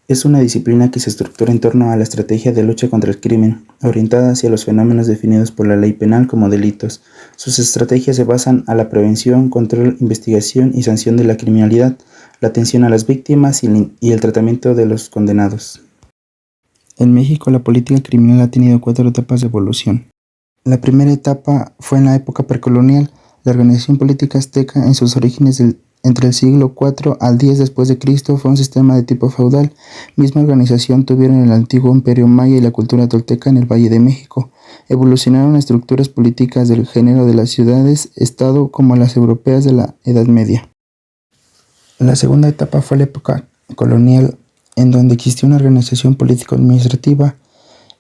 Es una disciplina que se estructura en torno a la estrategia de lucha contra el crimen, orientada hacia los fenómenos definidos por la ley penal como delitos. Sus estrategias se basan a la prevención, control, investigación y sanción de la criminalidad, la atención a las víctimas y el tratamiento de los condenados. En México, la política criminal ha tenido 4 etapas de evolución. La primera etapa fue en la época precolonial. La organización política azteca, en sus orígenes entre el siglo IV al X después de Cristo, fue un sistema de tipo feudal. Misma organización tuvieron el antiguo imperio maya y la cultura tolteca en el Valle de México. Evolucionaron estructuras políticas del género de las ciudades-estado como las europeas de la Edad Media. La segunda etapa fue la época colonial, en donde existió una organización político-administrativa.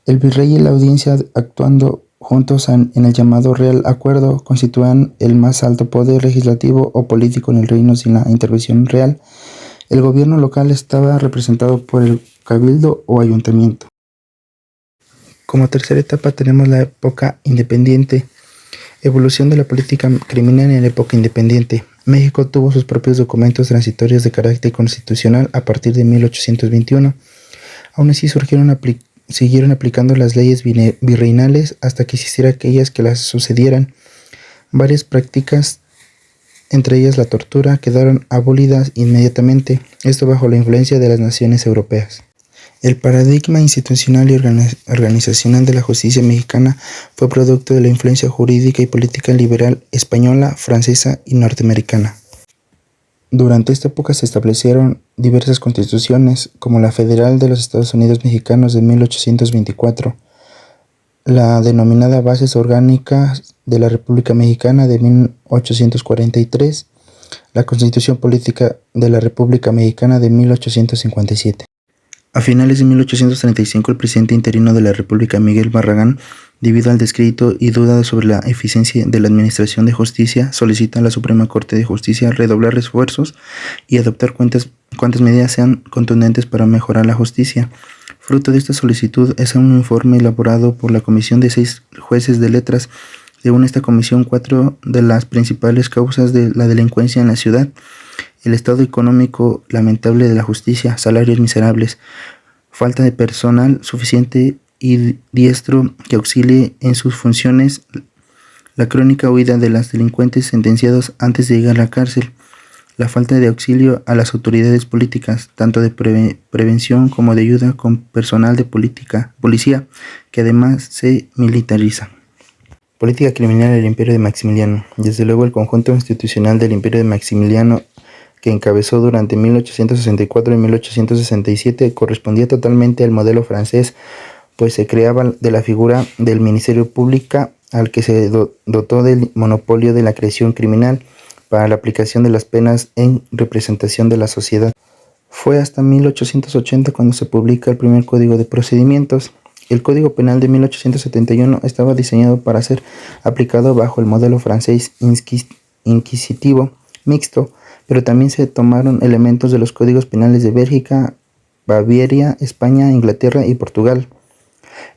El virrey y la audiencia, actuando juntos en el llamado Real Acuerdo, constituían el más alto poder legislativo o político en el reino sin la intervención real. El gobierno local estaba representado por el cabildo o ayuntamiento. Como tercera etapa tenemos la época independiente. Evolución de la política criminal en la época independiente. México tuvo sus propios documentos transitorios de carácter constitucional a partir de 1821. Aún así siguieron aplicando las leyes virreinales hasta que existiera aquellas que las sucedieran. Varias prácticas, entre ellas la tortura, quedaron abolidas inmediatamente, esto bajo la influencia de las naciones europeas. El paradigma institucional y organizacional de la justicia mexicana fue producto de la influencia jurídica y política liberal española, francesa y norteamericana. Durante esta época se establecieron diversas constituciones, como la Federal de los Estados Unidos Mexicanos de 1824, la denominada Bases Orgánicas de la República Mexicana de 1843, la Constitución Política de la República Mexicana de 1857. A finales de 1835, el presidente interino de la República, Miguel Barragán, debido al descrédito y duda sobre la eficiencia de la administración de justicia, solicita a la Suprema Corte de Justicia redoblar esfuerzos y adoptar cuantas medidas sean contundentes para mejorar la justicia. Fruto de esta solicitud es un informe elaborado por la comisión de 6 jueces de letras. Según esta comisión, 4 de las principales causas de la delincuencia en la ciudad: el estado económico lamentable de la justicia, salarios miserables, falta de personal suficiente y diestro que auxilie en sus funciones, la crónica huida de los delincuentes sentenciados antes de llegar a la cárcel, la falta de auxilio a las autoridades políticas, tanto de prevención como de ayuda con personal de policía, que además se militariza. Política criminal del Imperio de Maximiliano. Desde luego, el conjunto institucional del Imperio de Maximiliano, que encabezó durante 1864 y 1867, correspondía totalmente al modelo francés, pues se creaba de la figura del Ministerio Público, al que se dotó del monopolio de la creación criminal para la aplicación de las penas en representación de la sociedad. Fue hasta 1880 cuando se publica el primer Código de Procedimientos. El Código Penal de 1871 estaba diseñado para ser aplicado bajo el modelo francés inquisitivo mixto, pero también se tomaron elementos de los códigos penales de Bélgica, Baviera, España, Inglaterra y Portugal.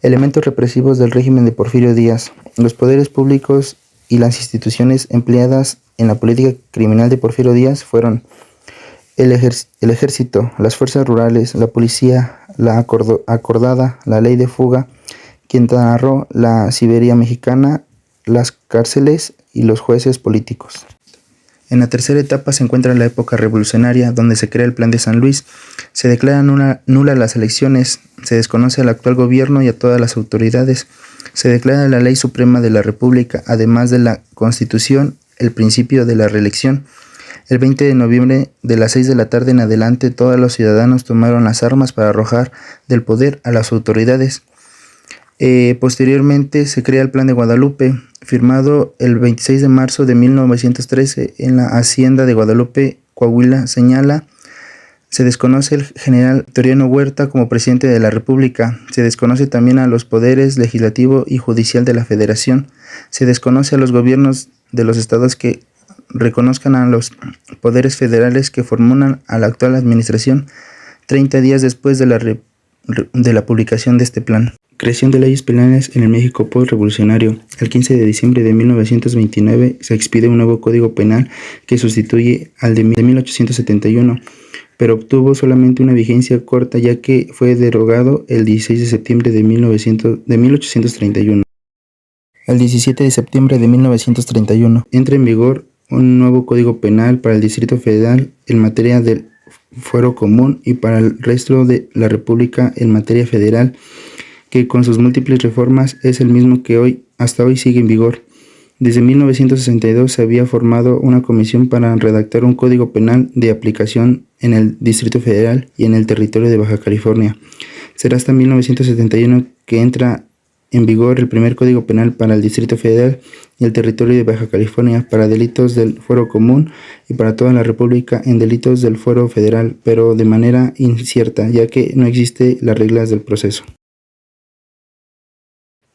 Elementos represivos del régimen de Porfirio Díaz. Los poderes públicos y las instituciones empleadas en la política criminal de Porfirio Díaz fueron el ejército, las fuerzas rurales, la policía, la acordada, la ley de fuga, Quintana Roo, la Siberia mexicana, las cárceles y los jueces políticos. En la tercera etapa se encuentra la época revolucionaria, donde se crea el Plan de San Luis, se declaran nulas las elecciones, se desconoce al actual gobierno y a todas las autoridades, se declara la ley suprema de la República, además de la Constitución, el principio de la reelección. El 20 de noviembre, de las 6 de la tarde en adelante, todos los ciudadanos tomaron las armas para arrojar del poder a las autoridades. Posteriormente se crea el Plan de Guadalupe, firmado el 26 de marzo de 1913 en la Hacienda de Guadalupe, Coahuila. Se desconoce el general Victoriano Huerta como presidente de la República. Se desconoce también a los poderes legislativo y judicial de la Federación. Se desconoce a los gobiernos de los estados que reconozcan a los poderes federales que forman a la actual administración 30 días después de la publicación de este plan. Creación de leyes penales en el México post-revolucionario. El 15 de diciembre de 1929 se expide un nuevo Código Penal que sustituye al de 1871, pero obtuvo solamente una vigencia corta ya que fue derogado el 16 de septiembre de 1831. El 17 de septiembre de 1931 entra en vigor un nuevo Código Penal para el Distrito Federal en materia del fuero común y para el resto de la República en materia federal, que con sus múltiples reformas es el mismo que hasta hoy sigue en vigor. Desde 1962 se había formado una comisión para redactar un código penal de aplicación en el Distrito Federal y en el territorio de Baja California. Será hasta 1971 que entra en vigor el primer código penal para el Distrito Federal y el territorio de Baja California para delitos del fuero común y para toda la República en delitos del fuero federal, pero de manera incierta, ya que no existen las reglas del proceso.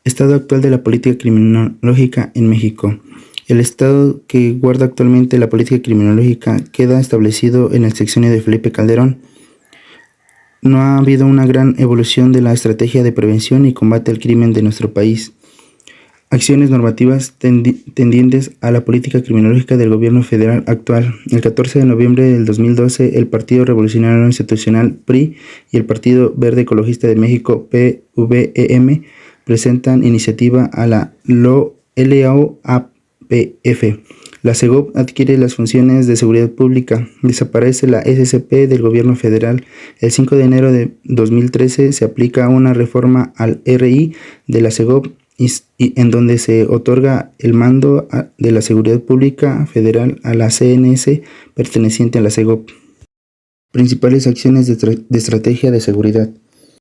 Estado actual de la política criminológica en México. El estado que guarda actualmente la política criminológica queda establecido en el sexenio de Felipe Calderón. No ha habido una gran evolución de la estrategia de prevención y combate al crimen de nuestro país. Acciones normativas tendientes a la política criminológica del gobierno federal actual. El 14 de noviembre del 2012, el Partido Revolucionario Institucional PRI y el Partido Verde Ecologista de México PVEM presentan iniciativa a la LOAPF. La SEGOP adquiere las funciones de seguridad pública. Desaparece la SCP del gobierno federal. El 5 de enero de 2013 se aplica una reforma al RI de la SEGOP en donde se otorga el mando de la seguridad pública federal a la CNS perteneciente a la SEGOP. Principales acciones de estrategia de seguridad.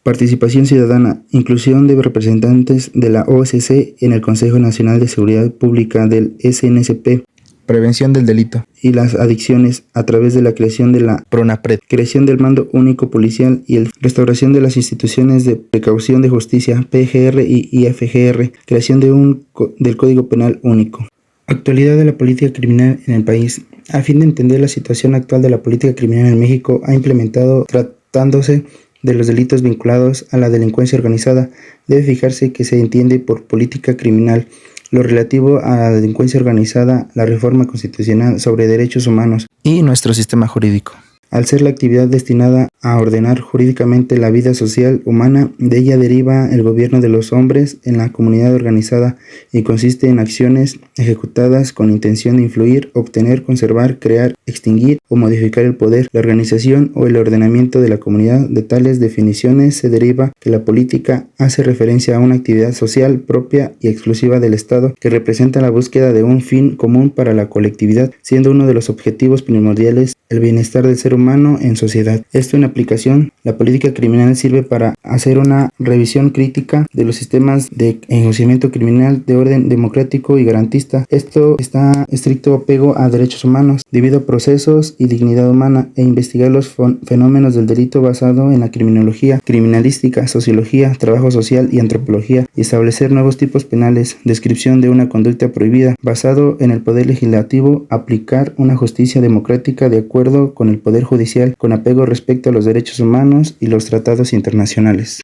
Participación ciudadana, inclusión de representantes de la OSC en el Consejo Nacional de Seguridad Pública del SNSP, prevención del delito y las adicciones a través de la creación de la PRONAPRED, creación del Mando Único Policial y restauración de las instituciones de precaución de justicia PGR y IFGR, creación del Código Penal Único. Actualidad de la política criminal en el país. A fin de entender la situación actual de la política criminal en México, ha implementado, tratándose de los delitos vinculados a la delincuencia organizada, debe fijarse que se entiende por política criminal lo relativo a la delincuencia organizada, la reforma constitucional sobre derechos humanos y nuestro sistema jurídico. Al ser la actividad destinada a ordenar jurídicamente la vida social humana, de ella deriva el gobierno de los hombres en la comunidad organizada y consiste en acciones ejecutadas con intención de influir, obtener, conservar, crear, extinguir o modificar el poder, la organización o el ordenamiento de la comunidad. De tales definiciones se deriva que la política hace referencia a una actividad social propia y exclusiva del Estado que representa la búsqueda de un fin común para la colectividad, siendo uno de los objetivos primordiales el bienestar del ser humano en sociedad. Esto en aplicación, la política criminal sirve para hacer una revisión crítica de los sistemas de enjuiciamiento criminal de orden democrático y garantista. Esto está estricto apego a derechos humanos, debido a procesos y dignidad humana, e investigar los fenómenos del delito basado en la criminología, criminalística, sociología, trabajo social y antropología, y establecer nuevos tipos penales, descripción de una conducta prohibida, basado en el poder legislativo, aplicar una justicia democrática de acuerdo con el poder judicial, con apego respecto a los derechos humanos y los tratados internacionales.